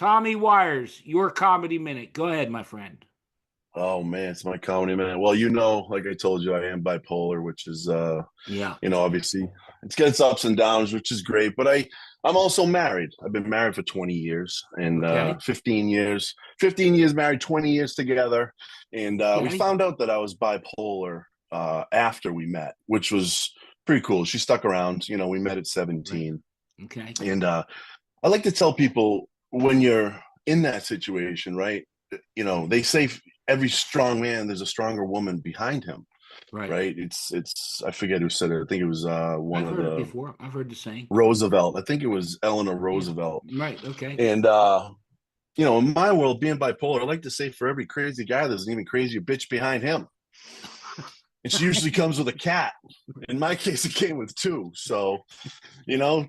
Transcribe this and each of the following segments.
Tommy Wirez, your comedy minute. Go ahead, my friend. Oh man, it's my comedy man. Well, like I told you, I am bipolar, which is Yeah. obviously it's got its ups and downs, which is great. But I'm also married. I've been married for 20 years and Okay. 15 years married, 20 years together. And we Okay. found out that I was bipolar after we met, which was pretty cool. She stuck around. We met at Right. 17. Okay. And I like to tell people when you're in that situation, right? They say every strong man, there's a stronger woman behind him, Right. right? It's I forget who said it. I think it was one I've of heard it the before. I've heard the saying. Roosevelt. I think it was Eleanor Yeah. Roosevelt. Right. Okay. And in my world, being bipolar, I like to say for every crazy guy, there's an even crazier bitch behind him. It usually comes with a cat. In my case, it came with two. So,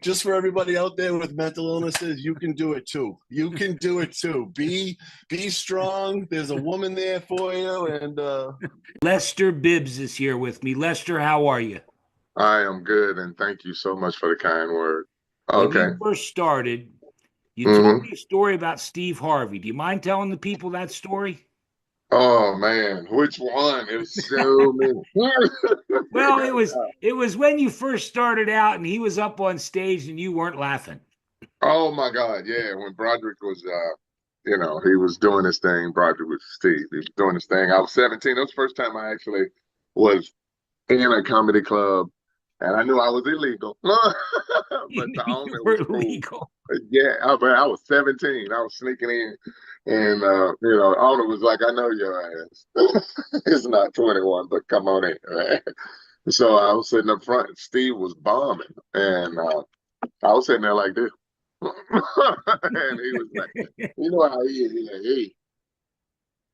just for everybody out there with mental illnesses, you can do it too. You can do it too. Be strong. There's a woman there for you. And Lester Bibbs is here with me. Lester, how are you? I am good, and thank you so much for the kind word. When Okay. you first started, you told hmm me a story about Steve Harvey. Do you mind telling the people that story? Oh man, which one? There's so many. Well, it was when you first started out and he was up on stage and you weren't laughing. Oh my God, yeah. When Broderick was, he was doing his thing. Broderick was Steve. He was doing his thing. I was 17. That was the first time I actually was in a comedy club, and I knew I was illegal, You but knew the you owner were was cool. illegal. Yeah, I was 17. I was sneaking in, and the owner was like, "I know your ass. It's not 21, but come on in." Right? So I was sitting up front. And Steve was bombing, and I was sitting there like this, and he was like, "You know how he is? He's like, hey,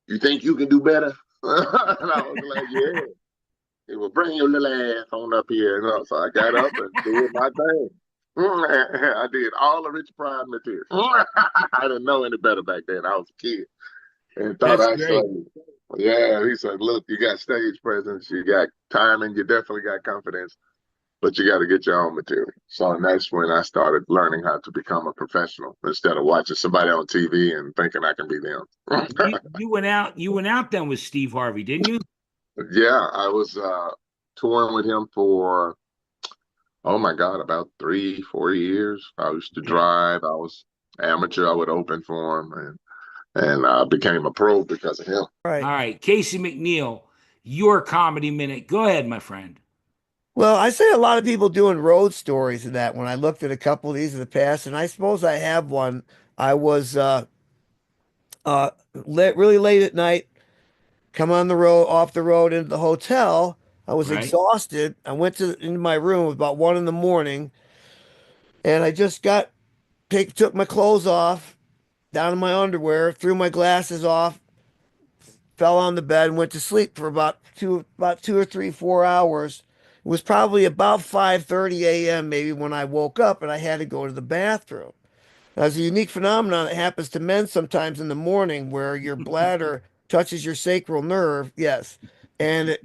you think you can do better?" And I was like, "Yeah." He would bring your little ass on up here, so I got up and did my thing. I did all the Rich Pride material. I didn't know any better back then. I was a kid and thought That's I great. slayed. Yeah, he said, "Look, you got stage presence, you got timing, you definitely got confidence, but you got to get your own material." So, and that's when I started learning how to become a professional instead of watching somebody on TV and thinking I can be them. You went out then with Steve Harvey, didn't you? Yeah, I was touring with him for, oh my God, about 3, 4 years. I used to Okay. drive. I was amateur. I would open for him, and I became a pro because of him. All right. Casey McNeal, your comedy minute. Go ahead, my friend. Well, I say a lot of people doing road stories in that when I looked at a couple of these in the past, and I suppose I have one. I was really late at night, come on the road, off the road into the hotel. I was Right. exhausted. I went into my room. It was about 1 in the morning, and I just took my clothes off, down in my underwear, threw my glasses off, fell on the bed, and went to sleep for about 2 or 3, 4 hours. It was probably about 5:30 a.m. maybe when I woke up and I had to go to the bathroom. That's a unique phenomenon that happens to men sometimes in the morning where your bladder touches your sacral nerve, yes, and it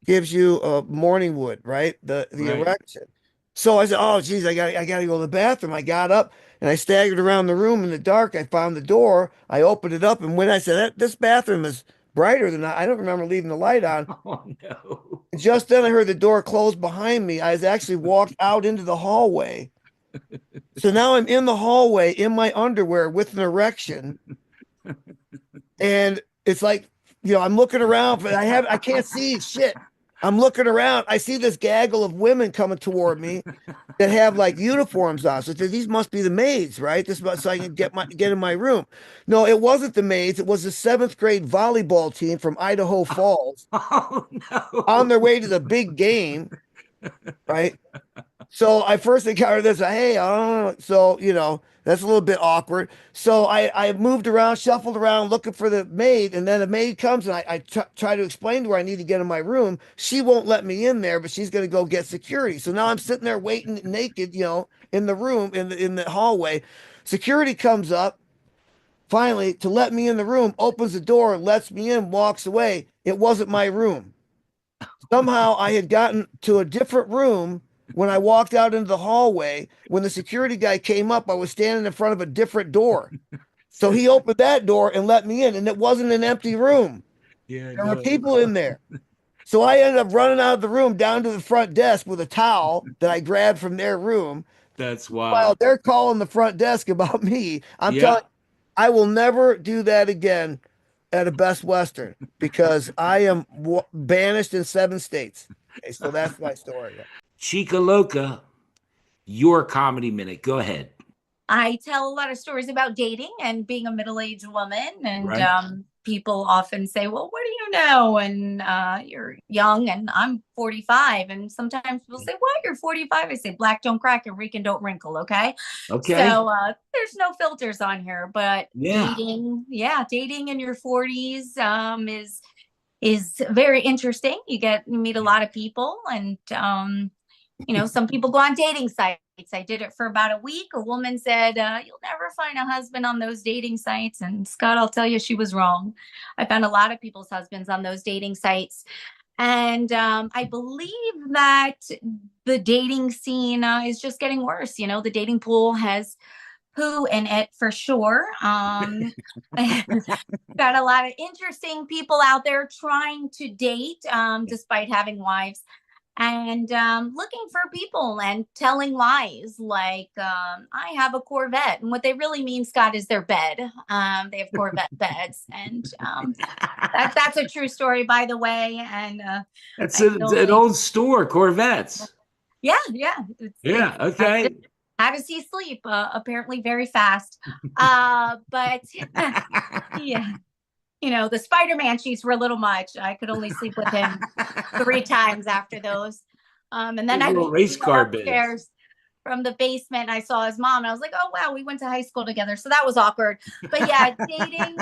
gives you a morning wood, right? The Right. erection. So I said, "Oh, geez, I gotta go to the bathroom." I got up and I staggered around the room in the dark. I found the door. I opened it up, and when I said this bathroom is brighter than I don't remember leaving the light on. Oh no. Just then I heard the door close behind me. I was actually walked out into the hallway. So now I'm in the hallway in my underwear with an erection. And it's like, I'm looking around, but I can't see shit. I'm looking around. I see this gaggle of women coming toward me that have like uniforms on. So these must be the maids, right? So I can get in my room. No, it wasn't the maids. It was the seventh grade volleyball team from Idaho Falls Oh on no. their way to the big game, right? So I first encountered this. Hey, I don't know. So, that's a little bit awkward. So I moved around, shuffled around looking for the maid. And then the maid comes and I try to explain to her I need to get in my room. She won't let me in there, but she's going to go get security. So now I'm sitting there waiting naked, in the room, in the hallway. Security comes up finally to let me in the room, opens the door, lets me in, walks away. It wasn't my room. Somehow I had gotten to a different room when I walked out into the hallway. When the security guy came up, I was standing in front of a different door. So he opened that door and let me in, and it wasn't an empty room. Yeah, There were people in there. So I ended up running out of the room down to the front desk with a towel that I grabbed from their room. That's While wild. they're calling the front desk about me, I'm Yeah. telling you, I will never do that again at a Best Western because I am banished in 7 states. Okay, so that's my story. Chica Loca, your comedy minute. Go ahead. I tell a lot of stories about dating and being a middle-aged woman, and Right. People often say, well, what do you know? And you're young, and I'm 45. And sometimes people say, what, you're 45? I say, black don't crack and Rican don't wrinkle, okay? Okay. So there's no filters on here, but Yeah. dating in your 40s is very interesting. You meet a lot of people, and some people go on dating sites. I did it for about a week. A woman said, you'll never find a husband on those dating sites. And Scott, I'll tell you, she was wrong. I found a lot of people's husbands on those dating sites. And I believe that the dating scene is just getting worse. The dating pool has poo in it for sure. Got a lot of interesting people out there trying to date despite having wives. And looking for people and telling lies like I have a Corvette, and what they really mean, Scott, is their bed. They have Corvette beds, and that's a true story, by the way. And That's an old store, Corvettes. Yeah. Yeah. Okay. How does he sleep? Apparently very fast. But yeah. The Spider-Man sheets were a little much. I could only sleep with him 3 times after those. And then I went race car upstairs from the basement. I saw his mom, and I was like, oh, wow, we went to high school together. So that was awkward. But yeah, dating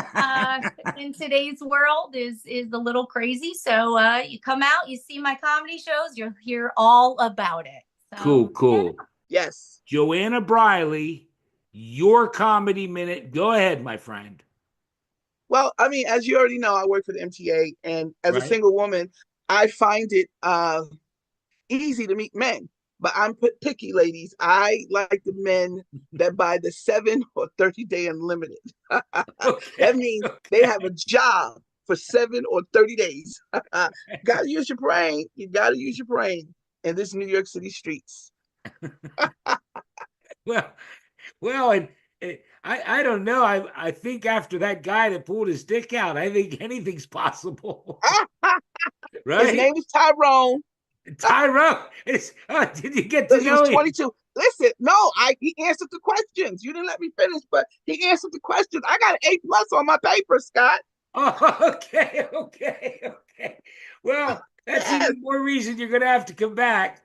in today's world is a little crazy. So you come out, you see my comedy shows, you'll hear all about it. So, Cool. Yeah. Yes. Joanna Briley, your comedy minute. Go ahead, my friend. Well, I mean, as you already know, I work for the MTA, and as a single woman, I find it easy to meet men. But I'm picky, ladies. I like the men that buy the 7 or 30-day unlimited. That means they have a job for 7 or 30 days. Gotta use your brain. You gotta use your brain in this New York City streets. Well, and I don't know. I think after that guy that pulled his dick out, I think anything's possible. Right? His name is Tyrone. Tyrone. Did you get to know him? He was 22. Listen, no, he answered the questions. You didn't let me finish, but he answered the questions. I got an A+ on my paper, Scott. Oh, okay. Well, that's even more reason you're going to have to come back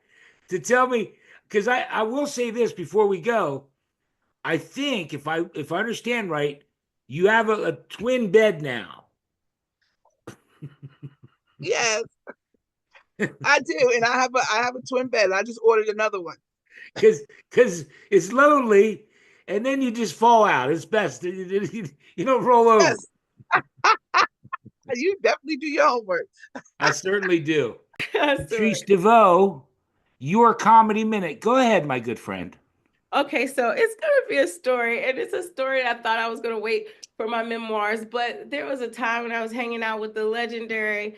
to tell me, because I will say this before we go. I think if I understand right, you have a twin bed now. Yes, I do, and I have a twin bed. I just ordered another one because it's lonely, and then you just fall out. It's best you don't roll over. Yes. You definitely do your homework. I certainly do. Patrice Deveaux, your comedy minute. Go ahead, my good friend. Okay, so it's going to be a story, and it's a story I thought I was going to wait for my memoirs, but there was a time when I was hanging out with the legendary,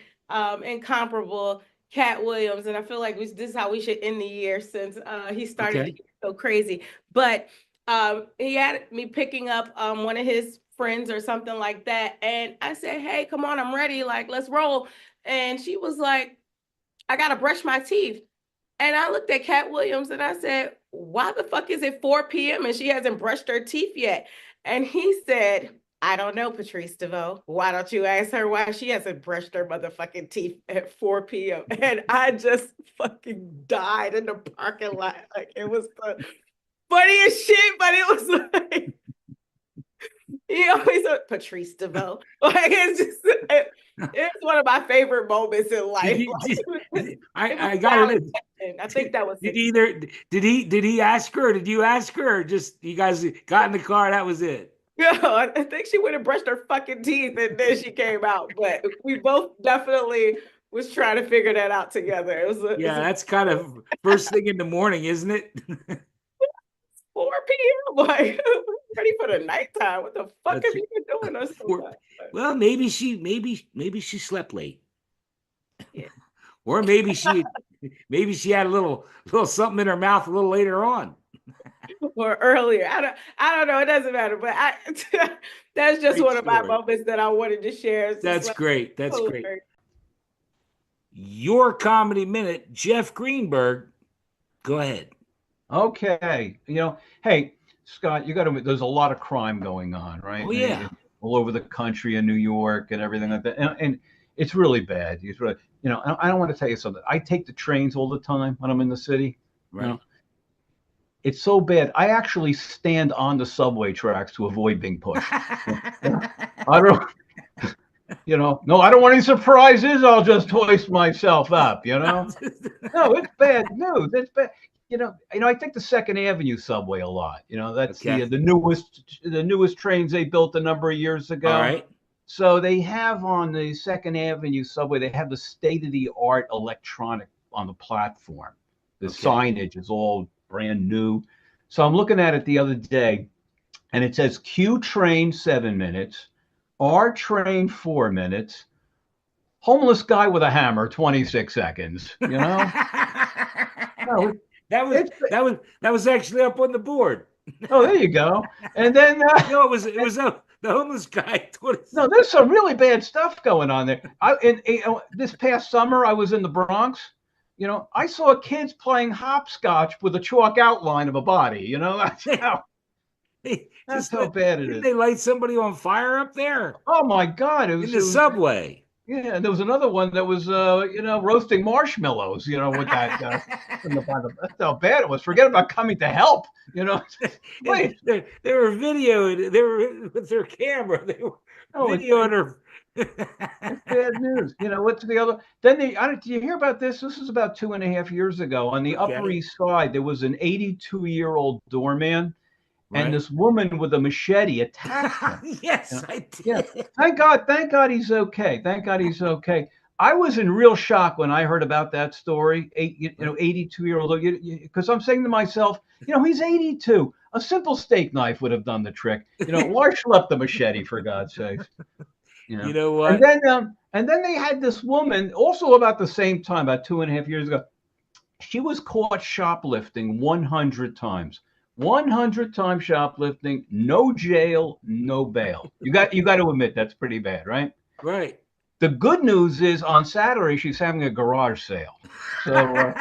incomparable Katt Williams, and I feel like this is how we should end the year since he started to get so crazy. But he had me picking up one of his friends or something like that, and I said, hey, come on, I'm ready, like, let's roll. And she was like, I got to brush my teeth. And I looked at Katt Williams and I said, why the fuck is it 4 p.m. and she hasn't brushed her teeth yet? And he said, I don't know, Patrice Deveaux. Why don't you ask her why she hasn't brushed her motherfucking teeth at 4 p.m.? And I just fucking died in the parking lot. Like, it was the funniest shit, but it was like, he always said, Patrice Deveaux. Like, it's one of my favorite moments in life. I got it. I think that was did he ask her, or did you ask her, or just you guys got in the car, that was it? No, I think she went and brushed her fucking teeth and then she came out. But we both definitely was trying to figure that out together. It was that's kind of first thing in the morning, isn't it? 4 p.m. Like ready for the nighttime. What the fuck have you been doing us so much? Well, maybe she slept late. Yeah. Or maybe she had a little something in her mouth a little later on. Or earlier. I don't know. It doesn't matter. But that's just one of my moments that I wanted to share. That's great. That's great. Your comedy minute, Jeff Greenberg. Go ahead. Okay. Hey, Scott, there's a lot of crime going on, right? Oh, yeah. All over the country in New York and everything like that. And it's really bad. It's really, I don't want to tell you something. I take the trains all the time when I'm in the city. Right. It's so bad. I actually stand on the subway tracks to avoid being pushed. I don't, no, I don't want any surprises. I'll just hoist myself up, No, it's bad news. It's bad. I take the Second Avenue subway a lot. That's the newest trains they built a number of years ago. All right. So they have on the Second Avenue subway, they have the state-of-the-art electronic on the platform. The signage is all brand new. So I'm looking at it the other day, and it says Q train 7 minutes, R train 4 minutes, homeless guy with a hammer 26 seconds. That was actually up on the board. Oh, there you go. And then it was the homeless guy. No, there's some really bad stuff going on there. This past summer, I was in the Bronx. I saw kids playing hopscotch with a chalk outline of a body. That's how bad it is. Did they light somebody on fire up there? Oh my God! In the subway. Yeah, and there was another one that was, roasting marshmallows, with that. That's how bad it was. Forget about coming to help, Wait. They were videoing. They were with their camera. They were videoing her. It's bad news. What's the other? Then did you hear about this? This was about 2.5 years ago. On the Upper East Side, there was an 82-year-old doorman. Right. And this woman with a machete attacked him. Yes, I did. Yeah. Thank God he's okay. Thank God he's okay. I was in real shock when I heard about that story. 82-year-old, because I'm saying to myself, he's 82. A simple steak knife would have done the trick. Why schlep the machete, for God's sake? You know what? And then they had this woman also about the same time, about 2.5 years ago. She was caught shoplifting 100 times. 100 times shoplifting, no jail, no bail. You got to admit that's pretty bad, right? Right. The good news is on Saturday she's having a garage sale. So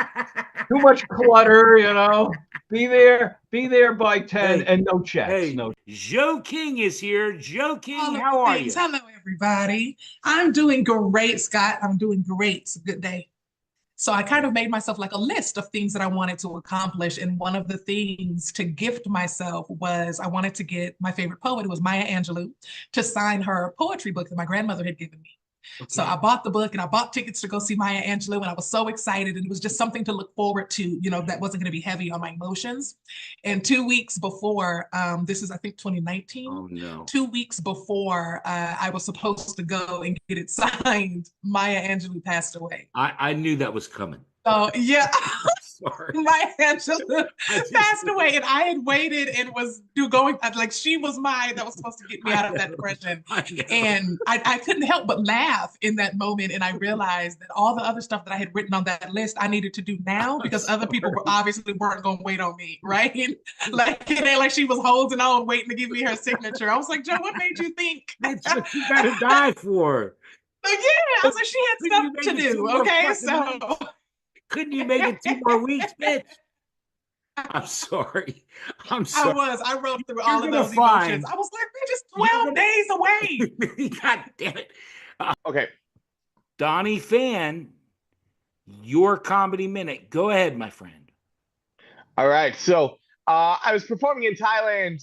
too much clutter, Be there by 10 and no checks. Hey, no. Joe King is here. Joe King, how are you? Hello, everybody. I'm doing great, Scott. I'm doing great. It's a good day. So I kind of made myself like a list of things that I wanted to accomplish. And one of the things to gift myself was I wanted to get my favorite poet, who was Maya Angelou, to sign her poetry book that my grandmother had given me. Okay. So I bought the book and I bought tickets to go see Maya Angelou, and I was so excited, and it was just something to look forward to, that wasn't going to be heavy on my emotions. And 2 weeks before, this is I think 2019. Oh no! 2 weeks before I was supposed to go and get it signed, Maya Angelou passed away. I knew that was coming. Oh yeah. Sorry. Maya Angelou passed away, and I had waited and was going like she was mine that was supposed to get me out of that depression. And I couldn't help but laugh in that moment, and I realized that all the other stuff that I had written on that list I needed to do now because other people obviously weren't going to wait on me, right? Like it ain't like she was holding on waiting to give me her signature. I was like, Joe, what made you think? That's what you got to die for. Yeah, I was like, she had stuff to do. Okay, so. Couldn't you make it 2 more weeks, bitch? I'm sorry. I wrote through all of those emotions. I was like, they're just 12 days away. God damn it. Okay. Donnie Fan, your comedy minute. Go ahead, my friend. All right. So I was performing in Thailand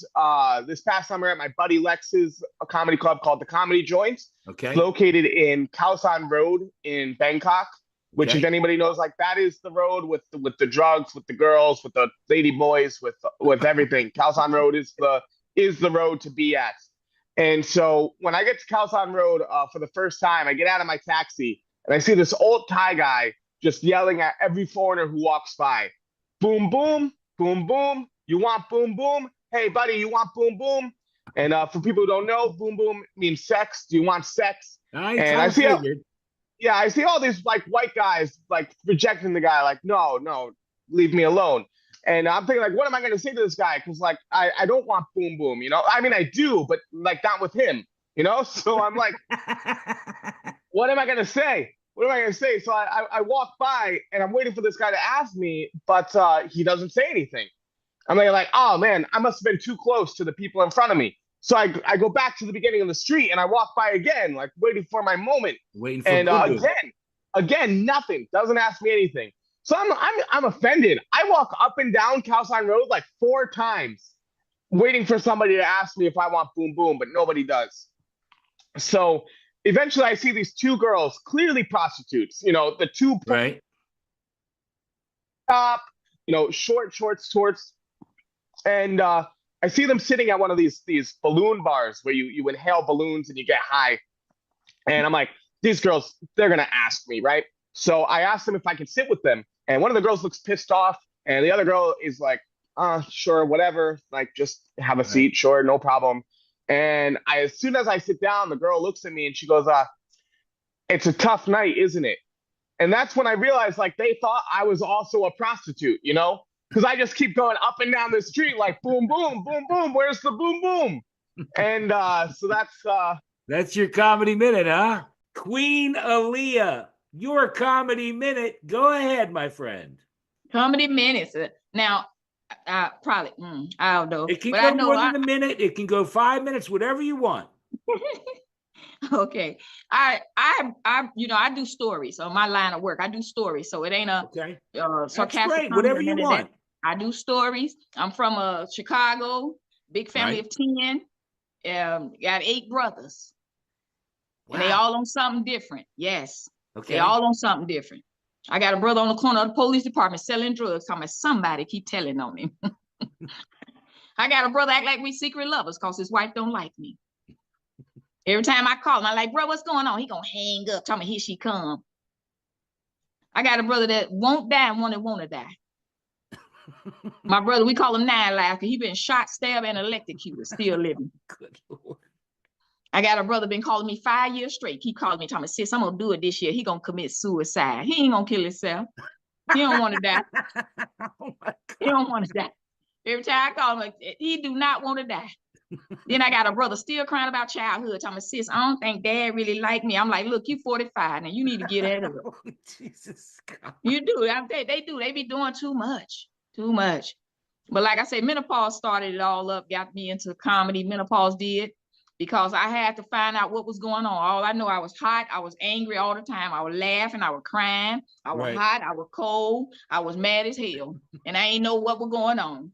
this past summer at my buddy Lex's comedy club called The Comedy Joint. Okay. It's located in Khao San Road in Bangkok. Which, if anybody knows, like that is the road with the drugs, with the girls, with the lady boys, with everything. Khao San Road is the road to be at. And so when I get to Khao San Road for the first time, I get out of my taxi and I see this old Thai guy just yelling at every foreigner who walks by. Boom, boom, boom, boom. You want boom, boom? Hey, buddy, you want boom, boom? And for people who don't know, boom, boom means sex. Do you want sex? And I see, I see all these like white guys like rejecting the guy, like, no, no, leave me alone. And I'm thinking, like, what am I going to say to this guy? Because, like, I don't want boom boom, you know? I mean, I do, but, like, not with him, you know? So I'm like, what am I going to say? What am I going to say? So I walk by, and I'm waiting for this guy to ask me, but he doesn't say anything. I'm like, oh, man, I must have been too close to the people in front of me. So I go back to the beginning of the street, and I walk by again, like, waiting for my moment. Waiting for and again, nothing. Doesn't ask me anything. So I'm offended. I walk up and down Calcine Road like 4 times, waiting for somebody to ask me if I want boom boom, but nobody does. So eventually, I see these 2 girls, clearly prostitutes. You know, the 2 right, top, you know, shorts, and I see them sitting at one of these balloon bars where you inhale balloons and you get high. And I'm like, these girls, they're gonna ask me, right? So I asked them if I could sit with them. And one of the girls looks pissed off. And the other girl is like, sure, whatever. Like, just have a seat. Sure, no problem. And as soon as I sit down, the girl looks at me and she goes, it's a tough night, isn't it? And that's when I realized, like, they thought I was also a prostitute, you know? Because I just keep going up and down the street like, boom, boom, boom, boom. Where's the boom, boom? And so that's your comedy minute, huh? Queen Aailyah. Your comedy minute. Go ahead, my friend. Comedy minutes. Now, probably, I don't know. It can go more than a minute. It can go 5 minutes, whatever you want. Okay. I do stories on my line of work. I do stories. So it ain't a sarcastic. Whatever you want. I do stories. I'm from Chicago, big family of 10. Got 8 brothers. Wow. And they all on something different. Yes. Okay. They all on something different. I got a brother on the corner of the police department selling drugs. Talking about somebody keep telling on him. I got a brother act like we secret lovers because his wife don't like me. Every time I call him, I'm like, bro, what's going on? He gonna hang up. Tell me here she come. I got a brother that won't die and one that wanna die. My brother, we call him 9 Lives because he been shot, stabbed, and electrocuted, still living. Good Lord. I got a brother been calling me 5 years straight. He called me, telling me, sis, I'm gonna do it this year. He gonna commit suicide. He ain't gonna kill himself. He don't want to die. Oh my God. He don't want to die. Every time I call him, he do not want to die. Then I got a brother still crying about childhood. Telling me, sis, I don't think dad really liked me. I'm like, look, you 45 now. You need to get out of it. Oh, Jesus God. You do. They do. They be doing too much. Too much. But like I said, menopause started it all up, got me into comedy. Menopause did. Because I had to find out what was going on. All I know, I was hot. I was angry all the time. I was laughing. I was crying. I was hot. I was cold. I was mad as hell. And I ain't know what was going on.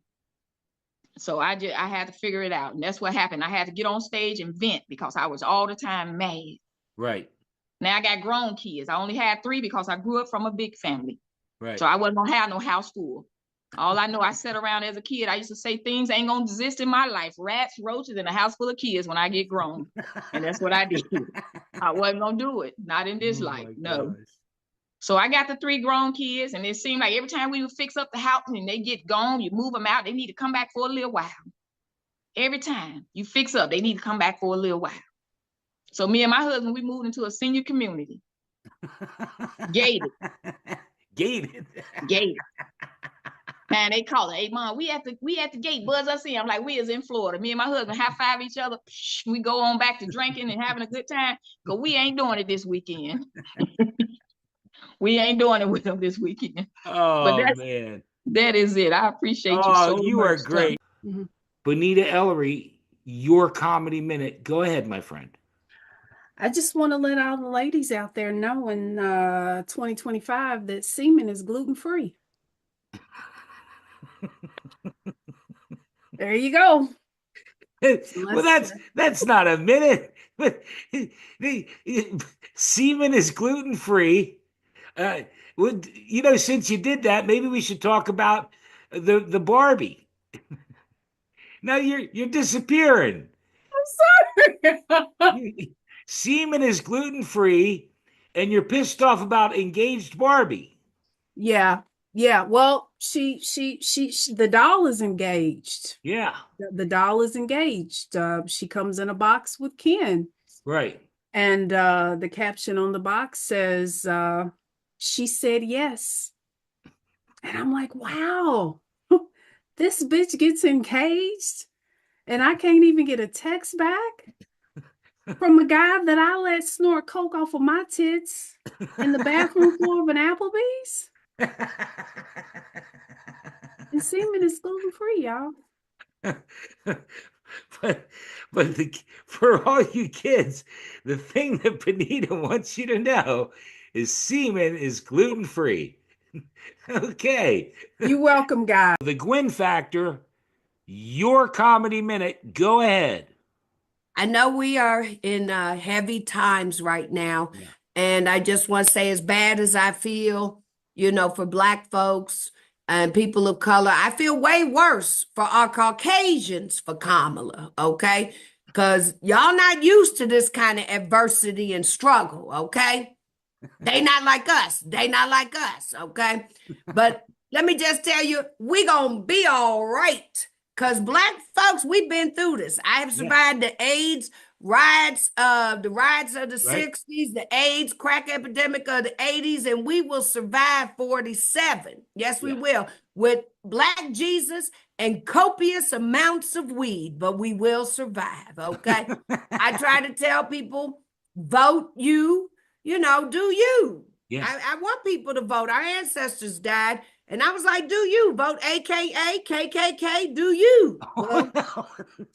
So I had to figure it out. And that's what happened. I had to get on stage and vent because I was all the time mad. Right. Now I got grown kids. I only had 3 because I grew up from a big family. Right. So I wasn't going to have no house full. All I know, I sat around as a kid. I used to say things ain't going to exist in my life. Rats, roaches, and a house full of kids when I get grown. And that's what I did. I wasn't going to do it. Not in this life. No. Gosh. So I got the 3 grown kids, and it seemed like every time we would fix up the house and they get gone, you move them out, they need to come back for a little while. Every time you fix up, they need to come back for a little while. So me and my husband, we moved into a senior community. Gated. Gated. Gated. Man, they call it, hey, Mom, we at the gate, buzz us in. I'm like, we is in Florida. Me and my husband high five each other. We go on back to drinking and having a good time, because we ain't doing it this weekend. We ain't doing it with them this weekend. Oh, man. That is it. I appreciate you so much. Oh, you are great. Mm-hmm. Bonita, Elery, your comedy minute. Go ahead, my friend. I just want to let all the ladies out there know in 2025 that semen is gluten-free. There you go. Well, that's not a minute. But the semen is gluten-free. Since you did that, maybe we should talk about the Barbie. Now you're disappearing. I'm sorry. Semen is gluten-free. And you're pissed off about engaged Barbie. Yeah. Yeah. Well, the doll is engaged. Yeah. The doll is engaged. She comes in a box with Ken. Right. And the caption on the box says, she said yes. And I'm like, wow, this bitch gets engaged and I can't even get a text back from a guy that I let snort coke off of my tits in the bathroom floor of an Applebee's. And semen is gluten free, y'all. But for all you kids, the thing that Bonita wants you to know is semen is gluten free. Okay. You're welcome, guys. The Gwynn Factor, your comedy minute. Go ahead. I know we are in heavy times right now. Yeah. And I just want to say, as bad as I feel, for Black folks and people of color, I feel way worse for our Caucasians for Kamala, okay? Because y'all not used to this kind of adversity and struggle, okay? They not like us. Okay? But let me just tell you, we gonna be all right. Because Black folks, we've been through this. I have survived the AIDS riots of the 60s, the AIDS crack epidemic of the 80s, and we will survive 47. Yes, we will. With Black Jesus and copious amounts of weed, but we will survive, okay? I try to tell people, vote you, do you. Yeah. I want people to vote. Our ancestors died. And I was like, do you vote AKA, KKK? Do you? Well,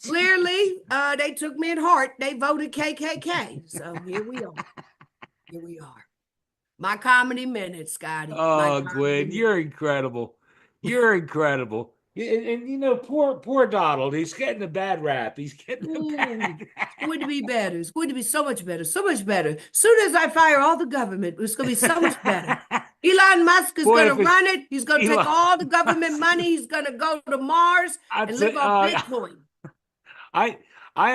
clearly, they took me at heart. They voted KKK. So here we are. My comedy minute, Scotti. Oh, Gwynn, you're incredible. You're incredible. And poor Donald, he's getting a bad rap. He's getting a bad rap. It's going to be better. It's going to be so much better. So much better. As soon as I fire all the government, it's going to be so much better. Elon Musk is going to run it. He's going to take all the government money. He's going to go to Mars and live on Bitcoin. I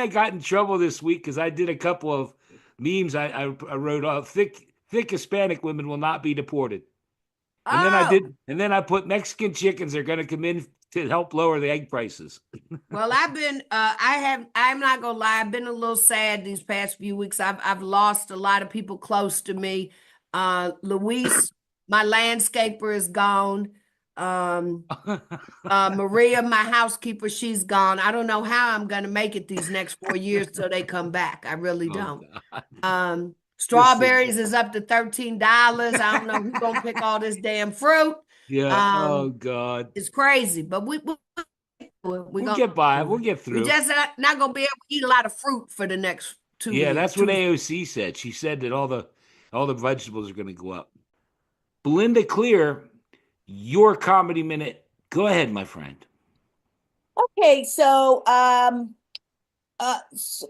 got in trouble this week because I did a couple of memes. I wrote, thick Hispanic women will not be deported. And then I put Mexican chickens are going to come in to help lower the egg prices. Well, I'm not gonna lie, I've been a little sad these past few weeks. I've lost a lot of people close to me. Luis, my landscaper, is gone. Maria, my housekeeper, she's gone. I don't know how I'm gonna make it these next 4 years till they come back. I really don't. Strawberries is up to $13. I don't know who's gonna pick all this damn fruit. Yeah. Oh God. It's crazy, but we'll get by. We'll get through. We're just not gonna be able to eat a lot of fruit for the next 2 years. Yeah, that's what AOC said. She said that all the vegetables are gonna go up. Belynda, Cleare, your comedy minute. Go ahead, my friend. Okay, so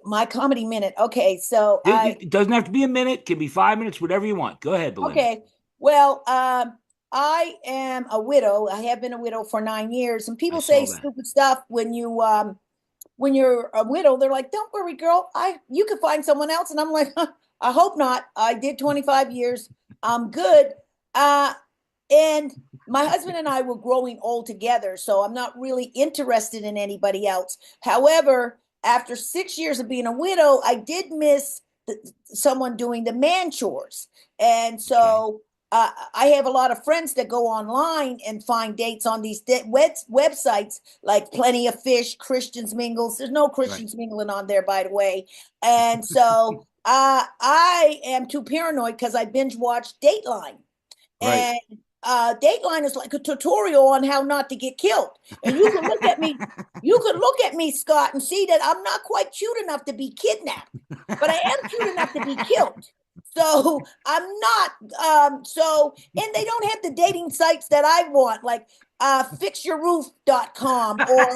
my comedy minute. Okay, so it doesn't have to be a minute, it can be 5 minutes, whatever you want. Go ahead, Belynda. Okay. Well, I am a widow. I have been a widow for 9 years, and people say stupid stuff when you're a widow. They're like, "Don't worry, girl. You can find someone else." And I'm like, "I hope not. I did 25 years. I'm good." And my husband and I were growing old together, so I'm not really interested in anybody else. However, after 6 years of being a widow, I did miss someone doing the man chores, and so. I have a lot of friends that go online and find dates on these websites like Plenty of Fish, Christians Mingles. There's no Christians mingling on there, by the way. And so I am too paranoid because I binge watch Dateline. Right. And Dateline is like a tutorial on how not to get killed. And you can look at me, Scott, and see that I'm not quite cute enough to be kidnapped, but I am cute enough to be killed. So I'm not, and they don't have the dating sites that I want, like fixyourroof.com or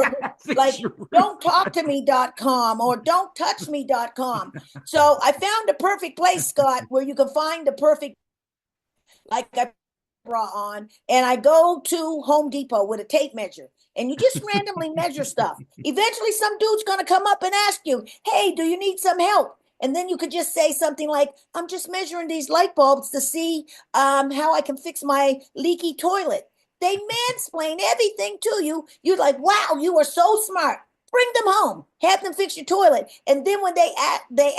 like don'ttalktome.com or don'ttouchme.com. So I found the perfect place, Scott, where you can find the perfect, like I bra on, and I go to Home Depot with a tape measure. And you just randomly measure stuff. Eventually, some dude's going to come up and ask you, "Hey, do you need some help?" And then you could just say something like, I'm just measuring these light bulbs to see how I can fix my leaky toilet. They mansplain everything to you. You're like, wow, you are so smart. Bring them home. Have them fix your toilet. And then when they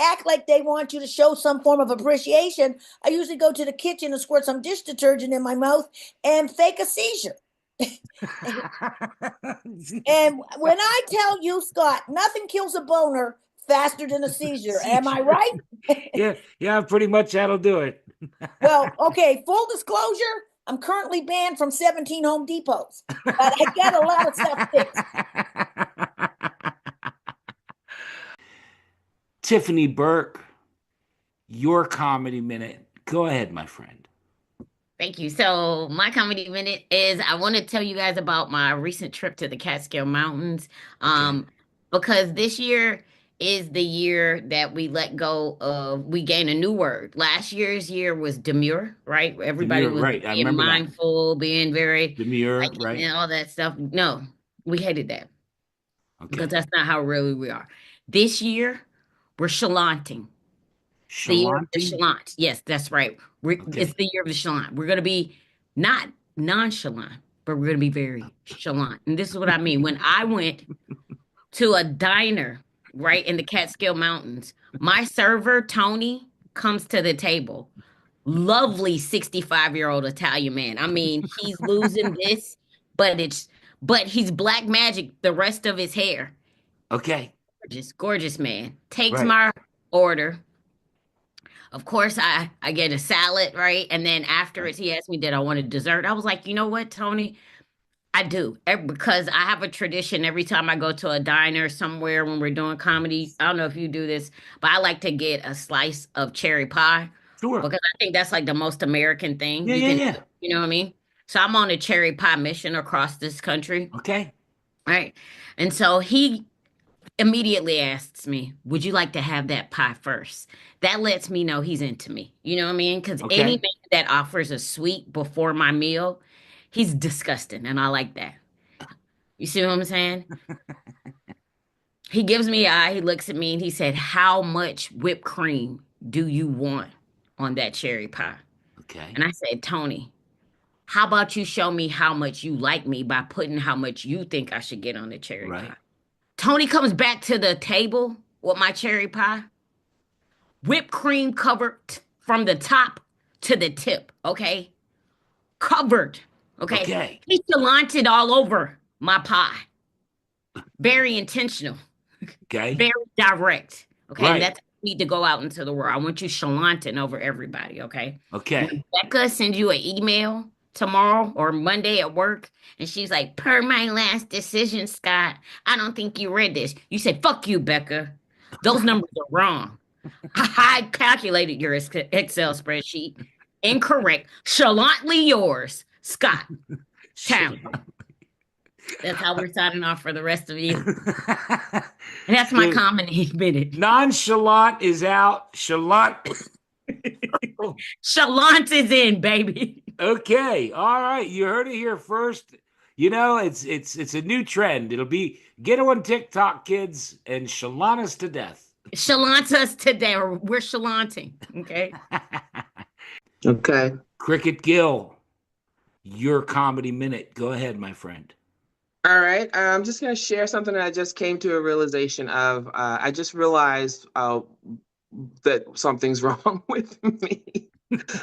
act like they want you to show some form of appreciation, I usually go to the kitchen and squirt some dish detergent in my mouth and fake a seizure. And when I tell you, Scott, nothing kills a boner faster than a seizure. Am I right? Yeah, pretty much that'll do it. Well, okay, full disclosure, I'm currently banned from 17 Home Depots, but I got a lot of stuff fixed. Tiffany Burke, your comedy minute. Go ahead, my friend. Thank you. So my comedy minute is I want to tell you guys about my recent trip to the Catskill Mountains. Because this year is the year that we let go of, we gain a new word. Last year's year was demure, right? Everybody was being mindful, being very demure, right? And all that stuff. No, we hated that. Because that's not how really we are. This year, we're chalanting. The year of the chalant. Yes, that's right. It's the year of the chalant. We're going to be not nonchalant, but we're going to be very chalant. And this is what I mean. When I went to a diner right in the Catskill Mountains, my server, Tony, comes to the table. Lovely 65-year-old Italian man. I mean, he's losing this, but he's black magic the rest of his hair. Okay. Gorgeous man. Takes my order. Of course, I get a salad, right? And then after it, he asked me, did I want a dessert? I was like, you know what, Tony? I do. Because I have a tradition every time I go to a diner somewhere when we're doing comedy. I don't know if you do this, but I like to get a slice of cherry pie. Sure. Because I think that's like the most American thing. Yeah. You know what I mean? So I'm on a cherry pie mission across this country. Okay. Right. And so he immediately asks me, would you like to have that pie first? That lets me know he's into me. You know what I mean? Because any man that offers a sweet before my meal, he's disgusting. And I like that. You see what I'm saying? He gives me an eye. He looks at me and he said, how much whipped cream do you want on that cherry pie? Okay. And I said, Tony, how about you show me how much you like me by putting how much you think I should get on the cherry pie? Tony comes back to the table with my cherry pie. Whipped cream covered from the top to the tip, okay? Covered, okay? He chalanted all over my pie. Very intentional. Okay. Very direct, okay? And that's need to go out into the world. I want you chalanting over everybody, okay? Okay. Becca sends you an email tomorrow or Monday at work, and she's like, per my last decision, Scott, I don't think you read this. You said, fuck you, Becca. Those numbers are wrong. I calculated your Excel spreadsheet. Incorrect. Chalantly yours, Scott Town. That's how we're signing off for the rest of you. And that's my comedy minute. Nonchalant is out. Chalant. Chalant is in, baby. Okay. All right. You heard it here first. You know, it's a new trend. It'll be get on TikTok, kids, and chalant us to death. Chalant us to death. We're chalanting. Okay. Okay. Crickette Gill, your comedy minute. Go ahead, my friend. All right. I'm just going to share something that I just came to a realization of. I just realized that something's wrong with me.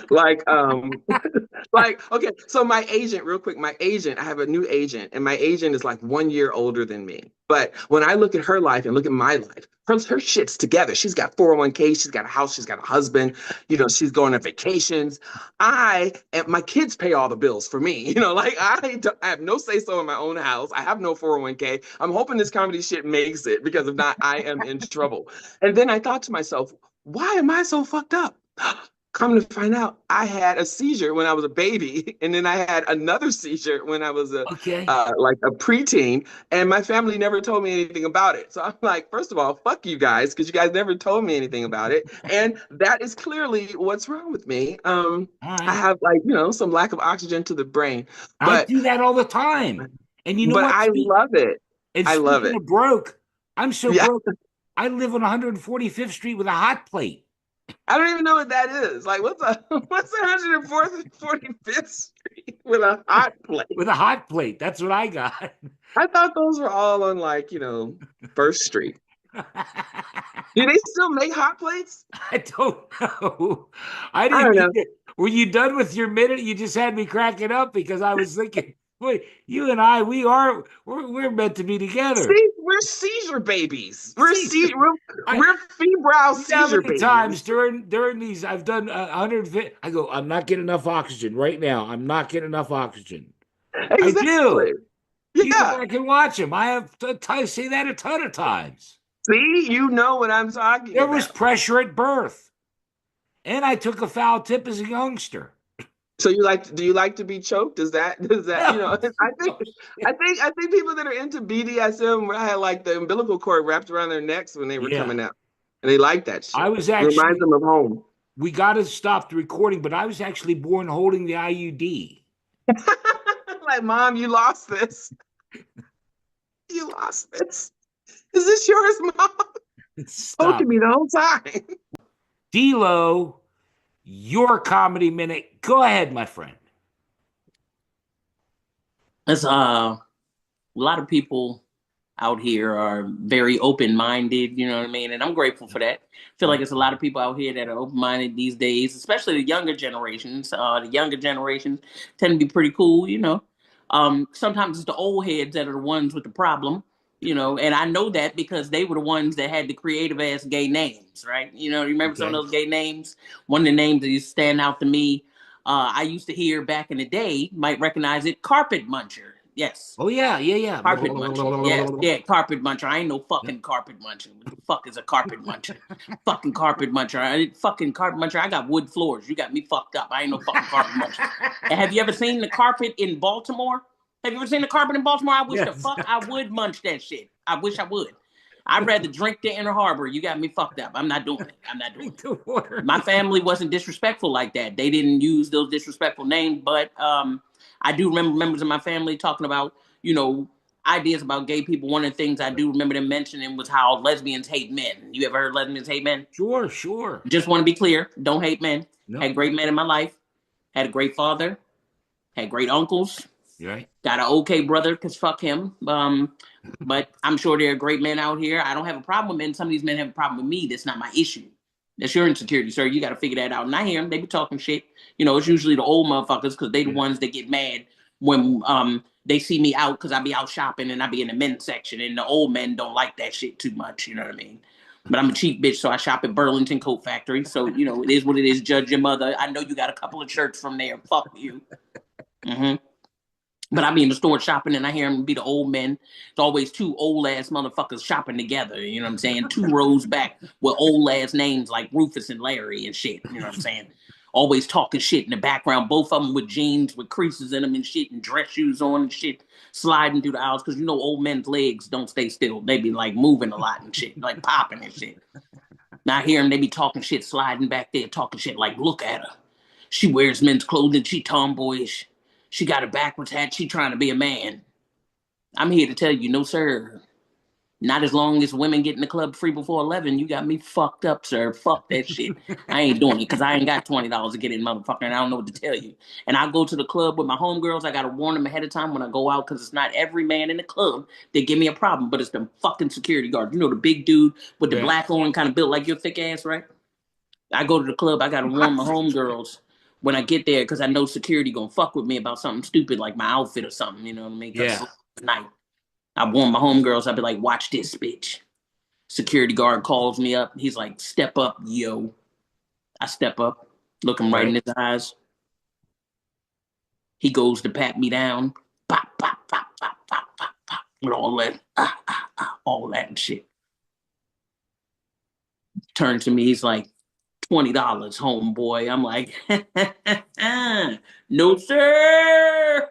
like, okay. So my agent, real quick, I have a new agent, and my agent is like 1 year older than me. But when I look at her life and look at my life, her shit's together. She's got 401k, she's got a house, she's got a husband, you know, she's going on vacations. And my kids pay all the bills for me. You know, like I have no say-so in my own house. I have no 401k. I'm hoping this comedy shit makes it, because if not, I am in trouble. And then I thought to myself, why am I so fucked up? Come to find out, I had a seizure when I was a baby, and then I had another seizure when I was like a preteen, and my family never told me anything about it. So I'm like, first of all, fuck you guys, because you guys never told me anything about it, and that is clearly what's wrong with me. I have some lack of oxygen to the brain. But I do that all the time, and you know what? I love it. I love it. Broke. I'm so broke. I live on 145th Street with a hot plate. I don't even know what that is. Like, what's 145th Street with a hot plate? With a hot plate. That's what I got. I thought those were all on, like, First Street. Do they still make hot plates? I don't know. I don't know. Were you done with your minute? You just had me cracking up because I was thinking, boy, you and I, we're meant to be together. See, we're seizure babies. We're febrile seizure babies. Times during these, I've done 150. I go, I'm not getting enough oxygen right now. I'm not getting enough oxygen. Exactly. I do. Yeah. You go back and watch them. I have to say that a ton of times. See, you know what I'm talking about. There was pressure at birth, and I took a foul tip as a youngster. So do you like to be choked? Does that I think people that are into BDSM had like the umbilical cord wrapped around their necks when they were coming out, and they like that shit. I was it reminds them of home. We got to stop the recording, but I was actually born holding the IUD. Like, Mom, you lost this. You lost this. Is this yours, Mom? Poking me the whole time. D-Lo, your comedy minute. Go ahead, my friend. There's a lot of people out here are very open-minded, you know what I mean? And I'm grateful for that. I feel like there's a lot of people out here that are open-minded these days, especially the younger generations. The younger generations tend to be pretty cool, Sometimes it's the old heads that are the ones with the problem, and I know that because they were the ones that had the creative ass gay names, right? You remember some of those gay names? One of the names that used to stand out to me, I used to hear back in the day, might recognize it, carpet muncher. Yes. Oh, yeah. Carpet muncher. Yeah, carpet muncher. I ain't no fucking carpet muncher. What the fuck is a carpet muncher? Fucking carpet muncher. Fucking carpet muncher. I got wood floors. You got me fucked up. I ain't no fucking carpet muncher. And have you ever seen the carpet in Baltimore? Have you ever seen the carpet in Baltimore? I wish the fuck I would munch that shit. I wish I would. I'd rather drink the Inner Harbor. You got me fucked up. I'm not doing it. My family wasn't disrespectful like that. They didn't use those disrespectful names, but I do remember members of my family talking about, ideas about gay people. One of the things I do remember them mentioning was how lesbians hate men. You ever heard lesbians hate men? Sure. Just want to be clear. Don't hate men. No. Had great men in my life. Had a great father. Had great uncles. Right. Got an okay brother, because fuck him. But I'm sure there are great men out here. I don't have a problem with men. Some of these men have a problem with me. That's not my issue. That's your insecurity, sir. You got to figure that out. And I hear them. They be talking shit. It's usually the old motherfuckers because they the ones that get mad when they see me out because I be out shopping and I be in the men's section. And the old men don't like that shit too much. You know what I mean? But I'm a cheap bitch, so I shop at Burlington Coat Factory. So, it is what it is. Judge your mother. I know you got a couple of shirts from there. Fuck you. Mm-hmm. But I be in the store shopping and I hear them be the old men. It's always two old ass motherfuckers shopping together. You know what I'm saying? 2 rows back with old ass names like Rufus and Larry and shit. You know what I'm saying? Always talking shit in the background. Both of them with jeans with creases in them and shit and dress shoes on and shit. Sliding through the aisles because old men's legs don't stay still. They be like moving a lot and shit. Like popping and shit. Now I hear them, they be talking shit, sliding back there, talking shit like, look at her. She wears men's clothing. She tomboyish. She got a backwards hat. She trying to be a man. I'm here to tell you, no, sir. Not as long as women get in the club free before 11. You got me fucked up, sir. Fuck that shit. I ain't doing it because I ain't got $20 to get in, motherfucker, and I don't know what to tell you. And I go to the club with my homegirls. I got to warn them ahead of time when I go out because it's not every man in the club that give me a problem, but it's the fucking security guard. The big dude with the black on kind of built like your thick ass, right? I go to the club. I got to warn my homegirls when I get there, because I know security gonna fuck with me about something stupid like my outfit or something, you know what I mean? Yeah. Night, I warn my homegirls, I'd be like, watch this, bitch. Security guard calls me up. He's like, step up, yo. I step up, look him right in his eyes. He goes to pat me down. Pop, pop, pop, pop, pop, pop, pop. With all that, all that and shit. Turns to me, he's like, $20, homeboy. I'm like, no, sir.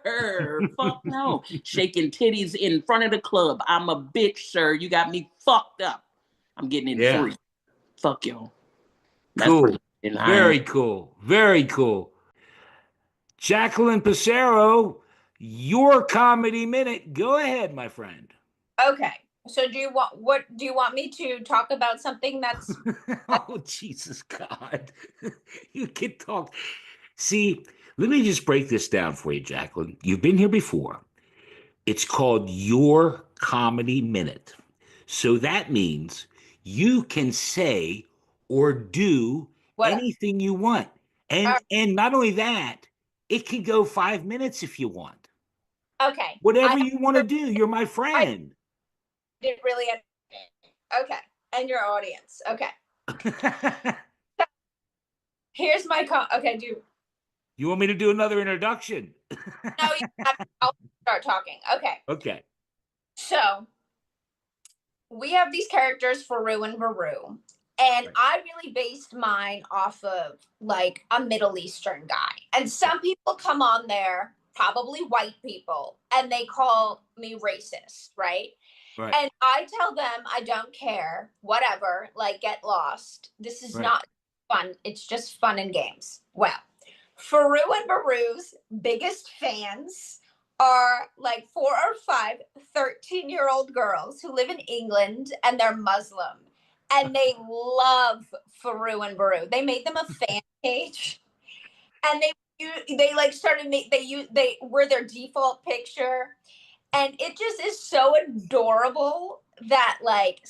Fuck no. Shaking titties in front of the club. I'm a bitch, sir. You got me fucked up. I'm getting it free. Fuck y'all. Cool. Very cool. Very cool. Jaclyn Passaro, your comedy minute. Go ahead, my friend. Okay. So do you want me to talk about something that's Oh, Jesus God. You can talk. See, let me just break this down for you, Jaclyn. You've been here before. It's called Your Comedy Minute. So that means you can say or do anything you want. And not only that, it can go 5 minutes if you want. okay? Whatever you want to do, you're my friend. I didn't really understand. Okay, and your audience. Okay. Here's my okay. You want me to do another introduction? No, I'll start talking. Okay. Okay. So we have these characters, Faru and Varu, and I really based mine off of like a Middle Eastern guy. And some people come on there, probably white people, and they call me racist, right? Right. And I tell them I don't care, whatever, like get lost. This is not fun. It's just fun and games. Well, Faru and Baru's biggest fans are like 4 or 5 13-year-old girls who live in England, and they're Muslim, and they love Faru and Baru. They made them a fan page, and they like started they were their default picture, and it just is so adorable that like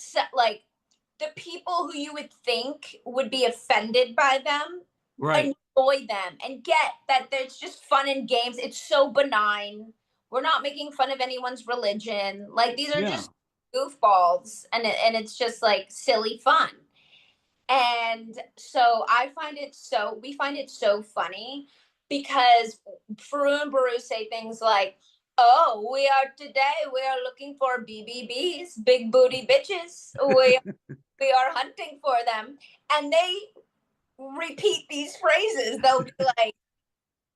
the people who you would think would be offended by them enjoy them and get that there's just fun and games. It's so benign. We're not making fun of anyone's religion. Like these are just goofballs, and it's just like silly fun. And so we find it so funny because Faru and Baru say things like, "Oh, we are looking for BBBs, big booty bitches. We are hunting for them," and they repeat these phrases. They'll be like,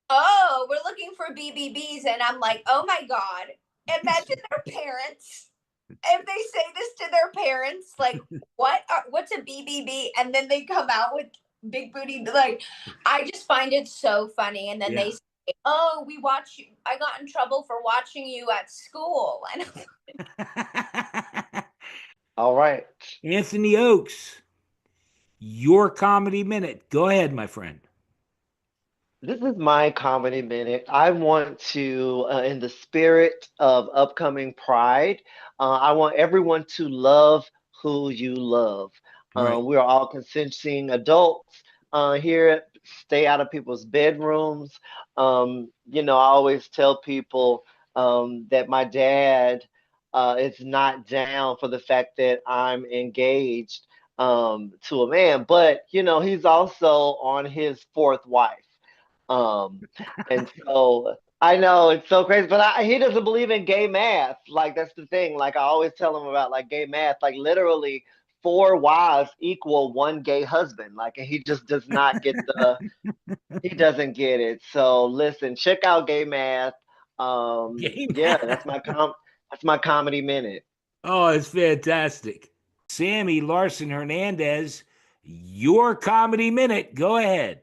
"Oh, we're looking for BBBs," and I'm like, "Oh my God!" Imagine their parents if they say this to their parents, like, "What's a BBB?" And then they come out with big booty. Like, I just find it so funny. And then they say, "Oh, we watch you. I got in trouble for watching you at school." And all right, Anthony Oakes, your comedy minute. Go ahead, my friend. This is my comedy minute. I want to, in the spirit of upcoming Pride, I want everyone to love who you love. We are all consenting adults here. Stay out of people's bedrooms. You know, I always tell people that my dad is not down for the fact that I'm engaged to a man, but you know, he's also on his 4th wife. And so I know it's so crazy, but he doesn't believe in gay math. Like that's the thing. Like I always tell him about like gay math, like literally 4 wives equal 1 gay husband. Like, and he just does not get he doesn't get it. So listen, check out gay math. Yeah, that's my comedy minute. Oh, it's fantastic. Sammy, Larsen, Henandez, your comedy minute. Go ahead.